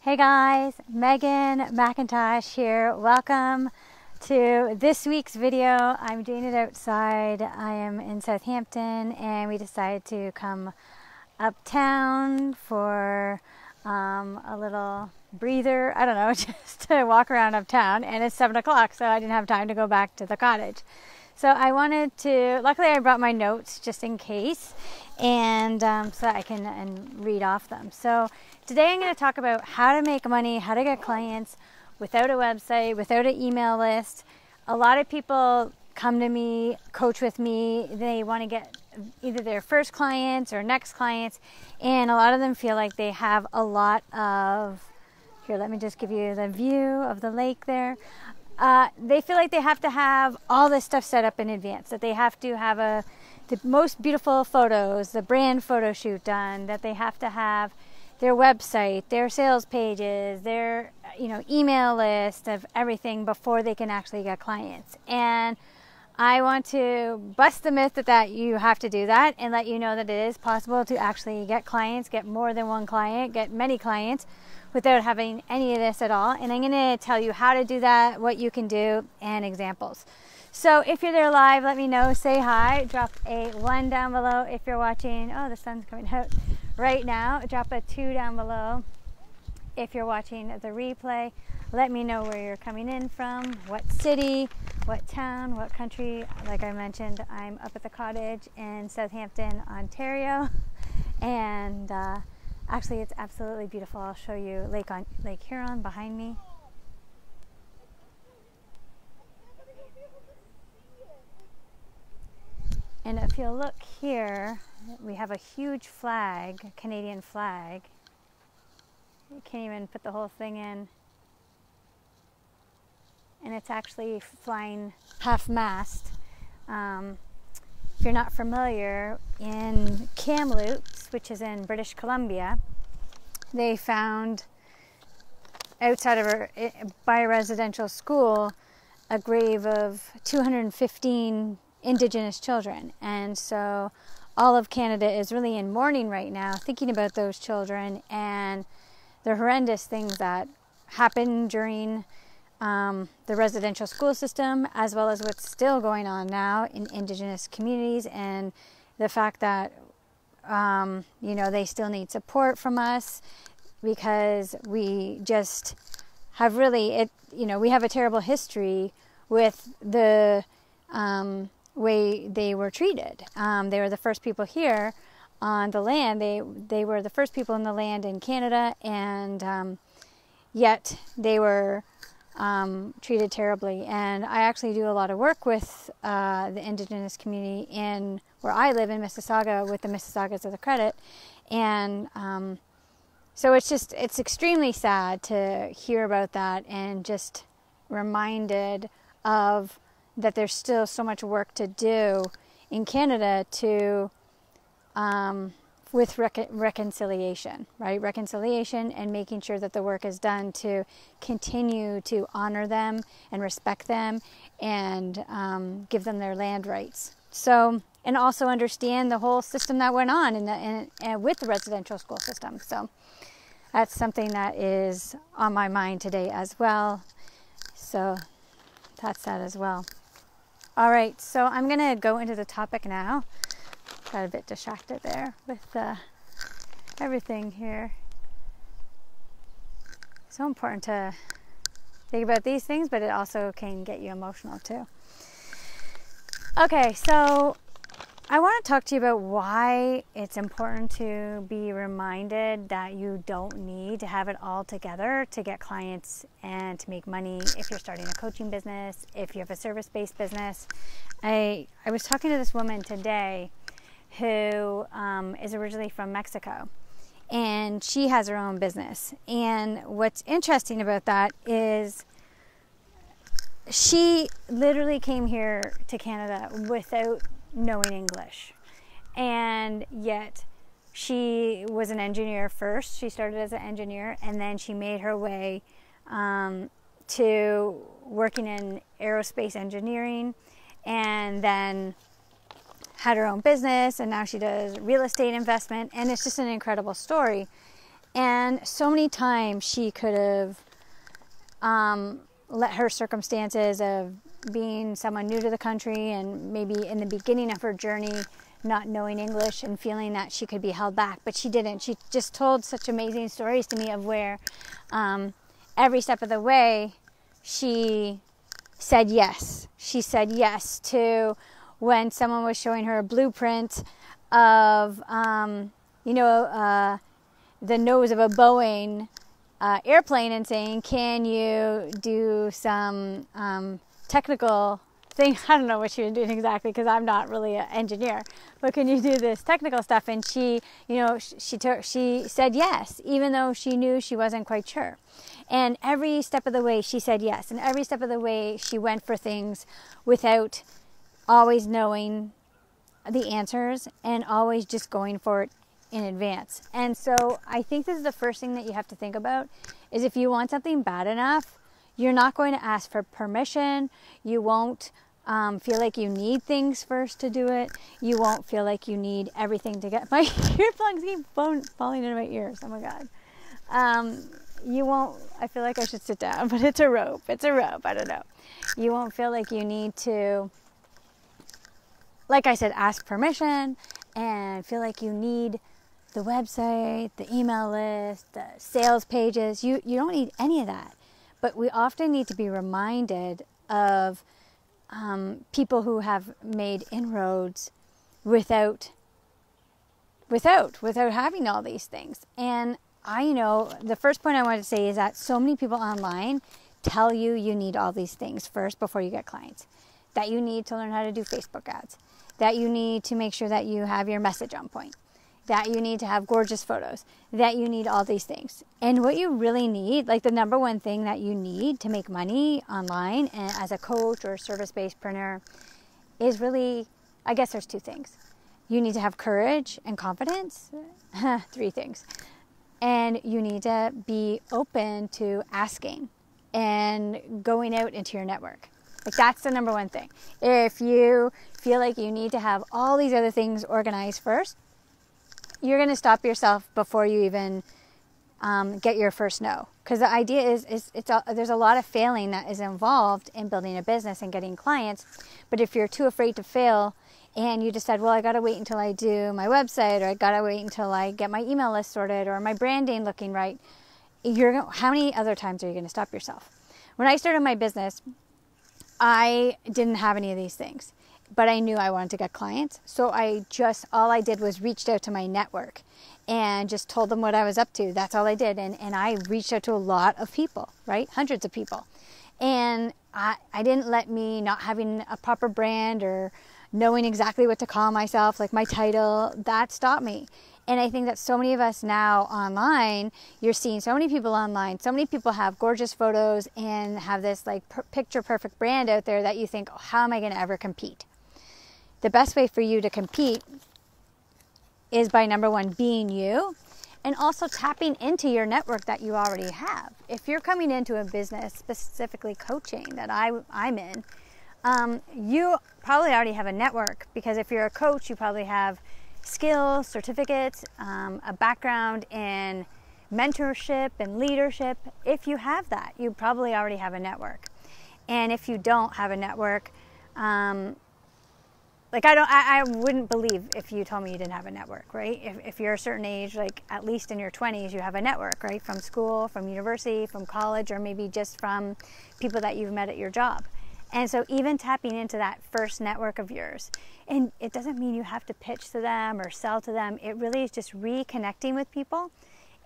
Hey guys, Megan McIntosh here. Welcome to this week's video. I'm doing it outside. I am in Southampton and we decided to come uptown for a little breather. I don't know, just to walk around uptown, and it's 7 o'clock, so I didn't have time to go back to the cottage. So I wanted to, luckily I brought my notes just in case, and so that I can read off them. So today I'm going to talk about how to make money, how to get clients without a website, without an email list. A lot of people come to me, coach with me, they want to get either their first clients or next clients, and a lot of them feel like they have a lot of, here let me just give you the view of the lake there. They feel like they have to have all this stuff set up in advance, that they have to have the most beautiful photos, the brand photo shoot done, that they have to have their website, their sales pages, their email list of everything before they can actually get clients. And I want to bust the myth that you have to do that and let you know that it is possible to actually get clients, get more than one client, get many clients without having any of this at all. And I'm going to tell you how to do that, what you can do, and examples. So if you're there live, let me know, say hi, drop a 1 down below. If you're watching, oh, the sun's coming out right now, drop a 2 down below. If you're watching the replay, let me know where you're coming in from, what city, what town, what country. Like I mentioned, I'm up at the cottage in Southampton, Ontario, and actually it's absolutely beautiful. I'll show you Lake Huron behind me. And if you'll look here, we have a huge flag, a Canadian flag. You can't even put the whole thing in. And it's actually flying half-mast. If you're not familiar, in Kamloops, which is in British Columbia, they found outside by a residential school a grave of 215 Indigenous children. And so all of Canada is really in mourning right now, thinking about those children and the horrendous things that happened during the residential school system, as well as what's still going on now in Indigenous communities, and the fact that they still need support from us because we just have really we have a terrible history with the way they were treated. They were the first people here on the land. They were the first people in the land in Canada, and yet they were treated terribly. And I actually do a lot of work with the Indigenous community in where I live in Mississauga with the Mississaugas of the Credit, and so it's extremely sad to hear about that, and just reminded of that there's still so much work to do in Canada to with reconciliation, right? Reconciliation and making sure that the work is done to continue to honor them and respect them and give them their land rights. So, and also understand the whole system that went on with the residential school system. So that's something that is on my mind today as well. So that's that as well. All right, so I'm going to go into the topic now. Got a bit distracted there with everything here. So important to think about these things, but it also can get you emotional too. Okay, so I want to talk to you about why it's important to be reminded that you don't need to have it all together to get clients and to make money if you're starting a coaching business, if you have a service-based business. I was talking to this woman today who is originally from Mexico, and she has her own business. And what's interesting about that is she literally came here to Canada without knowing English, and yet she was an engineer first. She started as an engineer, and then she made her way to working in aerospace engineering, and then had her own business, and now she does real estate investment, and it's just an incredible story. And so many times she could have let her circumstances of being someone new to the country and maybe in the beginning of her journey not knowing English and feeling that she could be held back, but she didn't. She just told such amazing stories to me of where every step of the way she said yes. She said yes to when someone was showing her a blueprint of, the nose of a Boeing airplane and saying, can you do some technical thing? I don't know what she was doing exactly because I'm not really an engineer, but can you do this technical stuff? And she said yes, even though she knew she wasn't quite sure. And every step of the way she said yes, and every step of the way she went for things without always knowing the answers and always just going for it in advance. And so I think this is the first thing that you have to think about, is if you want something bad enough, you're not going to ask for permission. You won't feel like you need things first to do it. You won't feel like you need everything to get... My earplugs keep falling into my ears. Oh my God. You won't... I feel like I should sit down, but it's a rope. It's a rope. I don't know. You won't feel like you need to, like I said, ask permission and feel like you need the website, the email list, the sales pages. You don't need any of that. But we often need to be reminded of people who have made inroads without having all these things. And the first point I wanted to say is that so many people online tell you you need all these things first before you get clients. That you need to learn how to do Facebook ads. That you need to make sure that you have your message on point. That you need to have gorgeous photos, that you need all these things. And what you really need, like the number one thing that you need to make money online and as a coach or service-based preneur is really, I guess there's two things. You need to have courage and confidence, 3 things. And you need to be open to asking and going out into your network. Like that's the number one thing. If you feel like you need to have all these other things organized first, you're going to stop yourself before you even get your first no. Because the idea is there's a lot of failing that is involved in building a business and getting clients. But if you're too afraid to fail and you decide, well, I got to wait until I do my website, or I got to wait until I get my email list sorted, or my branding looking right, how many other times are you going to stop yourself? When I started my business, I didn't have any of these things. But I knew I wanted to get clients. So all I did was reached out to my network and just told them what I was up to. That's all I did. And I reached out to a lot of people, right? Hundreds of people. And I didn't let me not having a proper brand or knowing exactly what to call myself, like my title, that stopped me. And I think that so many of us now online, you're seeing so many people online, so many people have gorgeous photos and have this like picture perfect brand out there that you think, oh, how am I going to ever compete? The best way for you to compete is by number one, being you, and also tapping into your network that you already have. If you're coming into a business, specifically coaching that I'm in, you probably already have a network, because if you're a coach, you probably have skills, certificates, a background in mentorship and leadership. If you have that, you probably already have a network. And if you don't have a network, I wouldn't believe if you told me you didn't have a network, right? If you're a certain age, like at least in your 20s, you have a network, right? From school, from university, from college, or maybe just from people that you've met at your job. And so even tapping into that first network of yours, and it doesn't mean you have to pitch to them or sell to them. It really is just reconnecting with people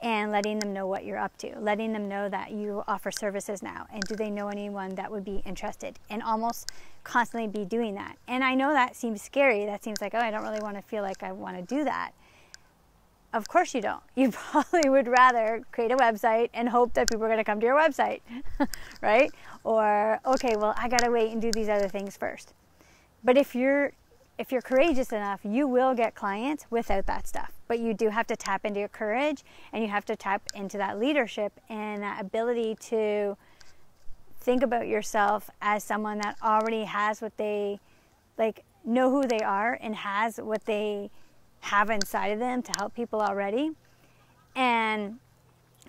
and letting them know what you're up to, letting them know that you offer services now, and do they know anyone that would be interested, and almost constantly be doing that. And I know that seems scary. That seems like, oh, I don't really want to feel like I want to do that. Of course you don't. You probably would rather create a website and hope that people are going to come to your website, right? Or, okay, well, I got to wait and do these other things first. But if you're courageous enough, you will get clients without that stuff. But you do have to tap into your courage, and you have to tap into that leadership and that ability to think about yourself as someone that already has what they, know who they are and has what they have inside of them to help people already. And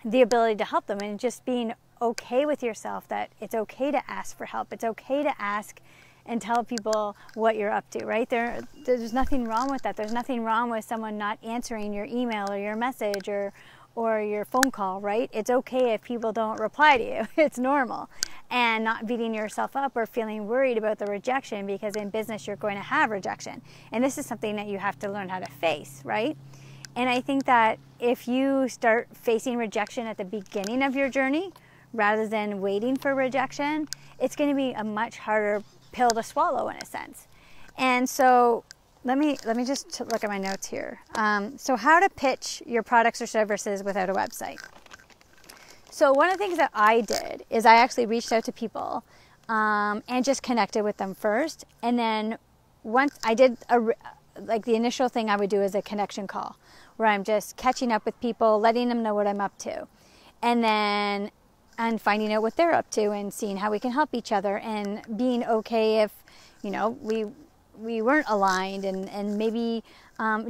the ability to help them, and just being okay with yourself that it's okay to ask for help. It's okay to ask and tell people what you're up to, right? There's nothing wrong with that. There's nothing wrong with someone not answering your email or your message or your phone call, right? It's okay if people don't reply to you. It's normal. And not beating yourself up or feeling worried about the rejection, because in business you're going to have rejection. And this is something that you have to learn how to face, right? And I think that if you start facing rejection at the beginning of your journey rather than waiting for rejection, it's going to be a much harder pill to swallow in a sense. And so let me just look at my notes here. So how to pitch your products or services without a website. So one of the things that I did is I actually reached out to people and just connected with them first. And then once I did like the initial thing I would do is a connection call where I'm just catching up with people, letting them know what I'm up to. And finding out what they're up to and seeing how we can help each other, and being okay if, you know, we weren't aligned, and maybe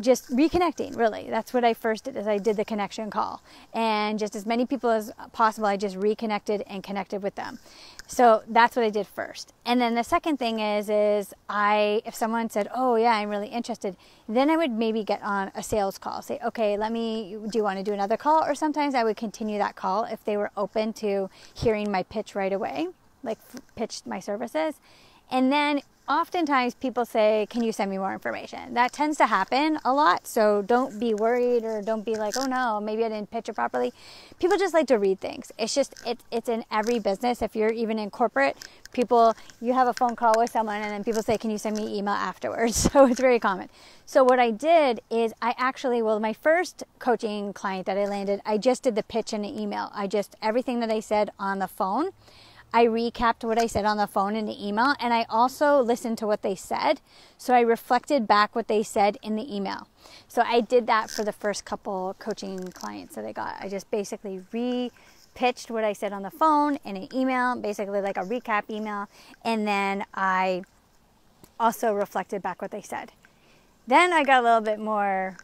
just reconnecting, really. That's what I first did, is I did the connection call. And just as many people as possible, I just reconnected and connected with them. So that's what I did first. And then the second thing is if someone said, oh yeah, I'm really interested, then I would maybe get on a sales call. Say, okay, do you want to do another call? Or sometimes I would continue that call if they were open to hearing my pitch right away, like pitch my services. And then oftentimes people say, can you send me more information? That tends to happen a lot. So don't be worried, or don't be like, oh no, maybe I didn't pitch it properly. People just like to read things. It's just, it's in every business. If you're even in corporate, you have a phone call with someone and then people say, can you send me email afterwards? So it's very common. So what I did is my first coaching client that I landed, I just did the pitch in the email. Everything that I said on the phone, I recapped what I said on the phone in the email, and I also listened to what they said. So I reflected back what they said in the email. So I did that for the first couple coaching clients that I got. I just basically re-pitched what I said on the phone in an email, basically like a recap email, and then I also reflected back what they said. Then I got a little bit more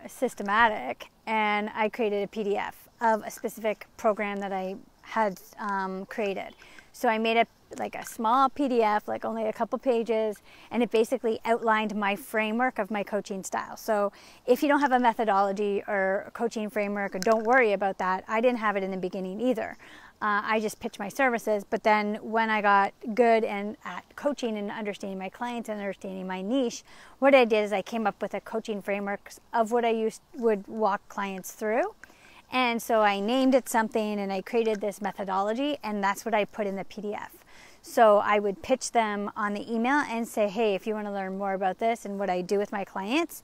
systematic, and I created a PDF of a specific program that I had created. So I made a small PDF, like only a couple pages, and it basically outlined my framework of my coaching style. So if you don't have a methodology or a coaching framework, don't worry about that. I didn't have it in the beginning either. I just pitched my services, but then when I got good at coaching and understanding my clients and understanding my niche, what I did is I came up with a coaching framework of what I would walk clients through. And so I named it something, and I created this methodology, and that's what I put in the PDF. So I would pitch them on the email and say, hey, if you want to learn more about this and what I do with my clients,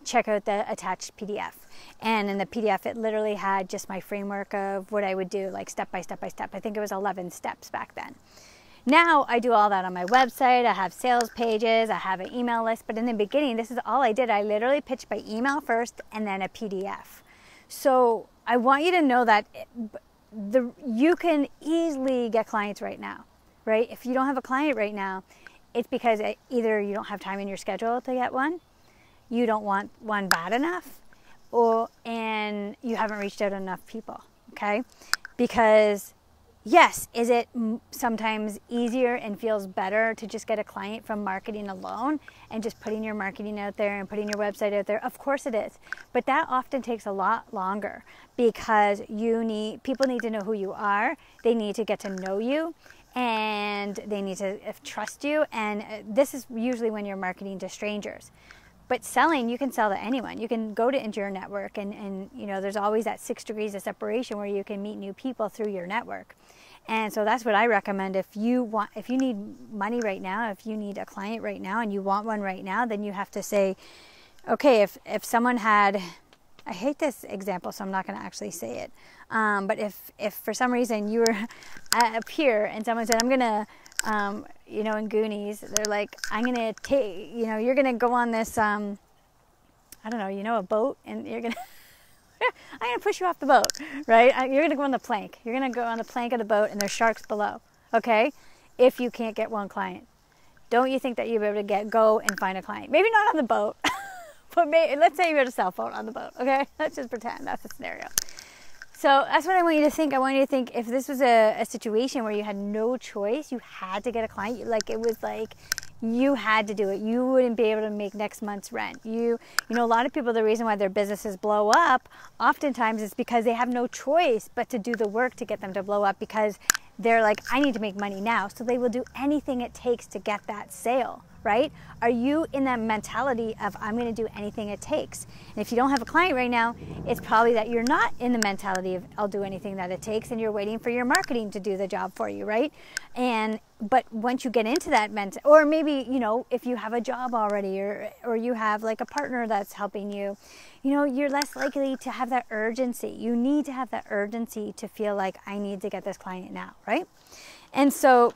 check out the attached PDF. And in the PDF, it literally had just my framework of what I would do, like step by step by step. I think it was 11 steps back then. Now I do all that on my website. I have sales pages, I have an email list, but in the beginning, this is all I did. I literally pitched by email first and then a PDF. So I want you to know that you can easily get clients right now, right? If you don't have a client right now, it's because either you don't have time in your schedule to get one, you don't want one bad enough, and you haven't reached out to enough people, okay? Because yes, is it sometimes easier and feels better to just get a client from marketing alone and just putting your marketing out there and putting your website out there? Of course it is. But that often takes a lot longer, because people need to know who you are. They need to get to know you, and they need to trust you. And this is usually when you're marketing to strangers. But selling, you can sell to anyone. You can go into your network, and you know, there's always that 6 degrees of separation where you can meet new people through your network. And so that's what I recommend. If you need money right now, if you need a client right now and you want one right now, then you have to say, okay, if someone had, I hate this example, so I'm not going to actually say it. But if for some reason you were up here and someone said, I'm going to, you know, in Goonies, they're like, I'm going to take, you know, you're going to go on this, I don't know, you know, a boat, and you're going to, I'm going to push you off the boat, right? You're going to go on the plank. You're going to go on the plank of the boat, and there's sharks below, okay? If you can't get one client, don't you think that you'll be able to go and find a client? Maybe not on the boat, But let's say you had a cell phone on the boat, okay? Let's just pretend that's the scenario. So that's what I want you to think. I want you to think if this was a situation where you had no choice, you had to get a client, like it was like you had to do it. You wouldn't be able to make next month's rent. You know, a lot of people, the reason why their businesses blow up oftentimes is because they have no choice but to do the work to get them to blow up, because they're like, I need to make money now. So they will do anything it takes to get that sale, right? Are you in that mentality of I'm going to do anything it takes? And if you don't have a client right now, it's probably that you're not in the mentality of I'll do anything that it takes, and you're waiting for your marketing to do the job for you, right? But once you get into that or maybe, you know, if you have a job already, or you have like a partner that's helping you, you know, you're less likely to have that urgency. You need to have that urgency to feel like I need to get this client now, right? And so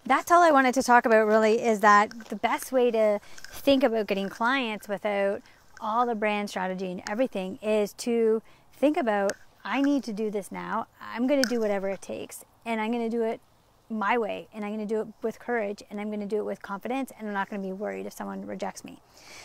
that's all I wanted to talk about really, is that the best way to think about getting clients without all the brand strategy and everything is to think about, I need to do this now. I'm going to do whatever it takes, and I'm going to do it my way, and I'm going to do it with courage, and I'm going to do it with confidence, and I'm not going to be worried if someone rejects me.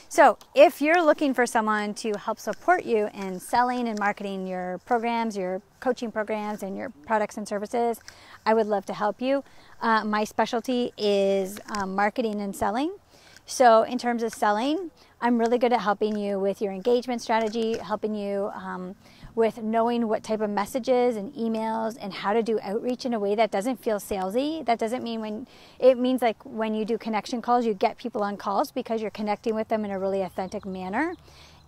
So if you're looking for someone to help support you in selling and marketing your programs, your coaching programs, and your products and services, I would love to help you. My specialty is marketing and selling. So in terms of selling, I'm really good at helping you with your engagement strategy, helping you with knowing what type of messages and emails and how to do outreach in a way that doesn't feel salesy. That doesn't mean it means like when you do connection calls, you get people on calls because you're connecting with them in a really authentic manner.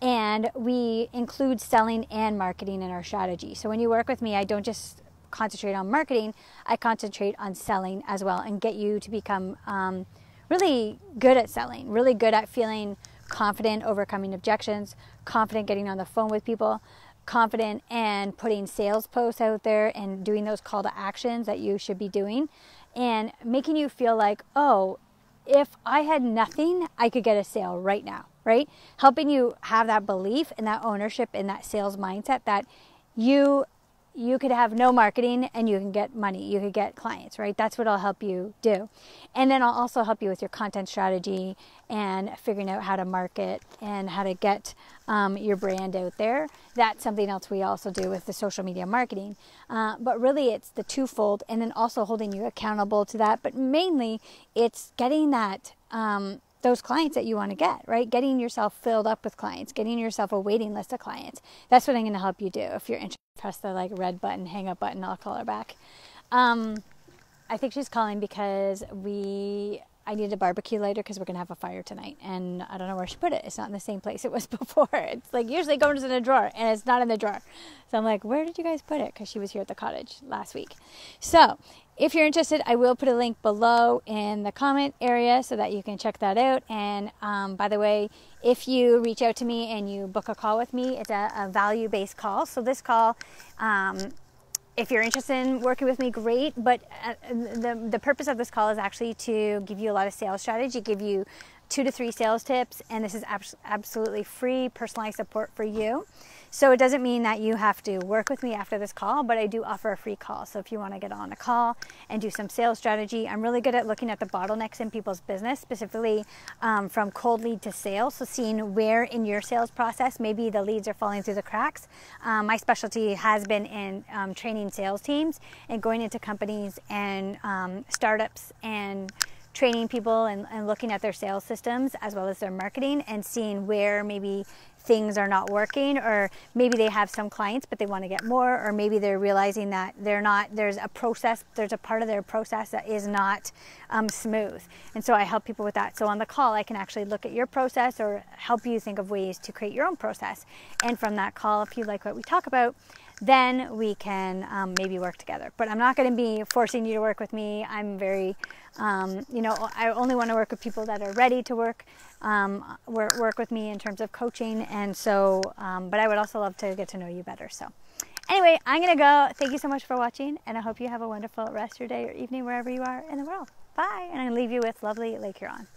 And we include selling and marketing in our strategy. So when you work with me, I don't just concentrate on marketing, I concentrate on selling as well, and get you to become really good at selling, really good at feeling confident overcoming objections, confident getting on the phone with people, confident and putting sales posts out there and doing those call to actions that you should be doing, and making you feel like, oh, if I had nothing, I could get a sale right now, right? Helping you have that belief and that ownership and that sales mindset that you could have no marketing and you can get money, you could get clients, right? That's what I'll help you do. And then I'll also help you with your content strategy and figuring out how to market and how to get your brand out there. That's something else we also do with the social media marketing. But really it's the twofold, and then also holding you accountable to that. But mainly it's getting that those clients that you want to get, right? Getting yourself filled up with clients, getting yourself a waiting list of clients. That's what I'm going to help you do. If you're interested, press the like red button, hang up button, I'll call her back. I think she's calling because I need a barbecue lighter because we're going to have a fire tonight, and I don't know where she put it. It's not in the same place it was before. It's like usually goes in a drawer, and it's not in the drawer. So I'm like, where did you guys put it? Because she was here at the cottage last week. So if you're interested, I will put a link below in the comment area so that you can check that out. And by the way, if you reach out to me and you book a call with me, it's a value-based call. So this call, if you're interested in working with me, great. But the purpose of this call is actually to give you a lot of sales strategy, give you 2 to 3 sales tips, and this is absolutely free personalized support for you. So it doesn't mean that you have to work with me after this call, but I do offer a free call. So if you want to get on a call and do some sales strategy, I'm really good at looking at the bottlenecks in people's business, specifically from cold lead to sales. So seeing where in your sales process maybe the leads are falling through the cracks. My specialty has been in training sales teams and going into companies and startups and training people and looking at their sales systems as well as their marketing, and seeing where maybe things are not working, or maybe they have some clients but they want to get more, or maybe they're realizing that there's a part of their process that is not smooth. And so I help people with that. So on the call I can actually look at your process or help you think of ways to create your own process. And from that call, if you like what we talk about, then we can maybe work together. But I'm not going to be forcing you to work with me. I'm very, I only want to work with people that are ready to work with me in terms of coaching. And so, but I would also love to get to know you better. So anyway, I'm going to go. Thank you so much for watching, and I hope you have a wonderful rest of your day or evening wherever you are in the world. Bye. And I'm going to leave you with lovely Lake Huron.